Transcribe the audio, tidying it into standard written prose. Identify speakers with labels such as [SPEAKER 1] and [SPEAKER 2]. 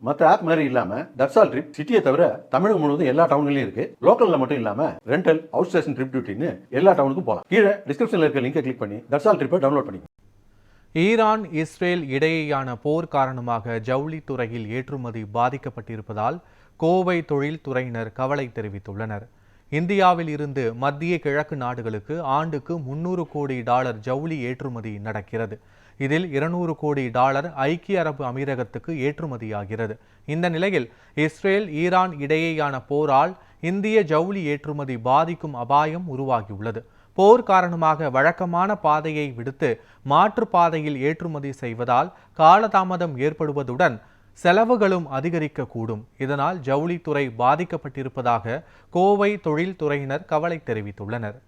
[SPEAKER 1] மற்ற ஆப் மாதிரி இல்லாம தட்சால் ட்ரிப் சிட்டியை தவிர தமிழகம் முழுவதும் எல்லா டவுன்லயும் இருக்கு. லோக்கல்ல மட்டும் இல்லாம ரெண்டல், அவுட் ஸ்டேஷன் ட்ரிப் டியூட்டின்னு எல்லா டவுனுக்கும் போகலாம். கீழே டிஸ்கிரிப்ஷன்ல இருக்க லிங்கை கிளிக் பண்ணி தட்சால் ட்ரிப்பை டவுன்லோட் பண்ணி.
[SPEAKER 2] ஈரான் இஸ்ரேல் இடையேயான போர் காரணமாக ஜவுளித்துறையில் ஏற்றுமதி பாதிக்கப்பட்டிருப்பதால் கோவை தொழில்துறையினர் கவலை தெரிவித்துள்ளனர். இந்தியாவில் இருந்து மத்திய கிழக்கு நாடுகளுக்கு ஆண்டுக்கு $300 கோடி ஜவுளி ஏற்றுமதி நடக்கிறது. இதில் $200 கோடி ஐக்கிய அரபு அமீரகத்துக்கு ஏற்றுமதியாகிறது. இந்த நிலையில் இஸ்ரேல் ஈரான் இடையேயான போரால் இந்திய ஜவுளி ஏற்றுமதி பாதிக்கும் அபாயம் உருவாகியுள்ளது. போர் காரணமாக வழக்கமான பாதையை விடுத்து மாற்று பாதையில் ஏற்றுமதி செய்வதால் காலதாமதம் ஏற்படுவதுடன் செலவுகளும் அதிகரிக்கக்கூடும். இதனால் ஜவுளித்துறை பாதிக்கப்பட்டிருப்பதாக கோவை தொழில்துறையினர் கவலை தெரிவித்துள்ளனர்.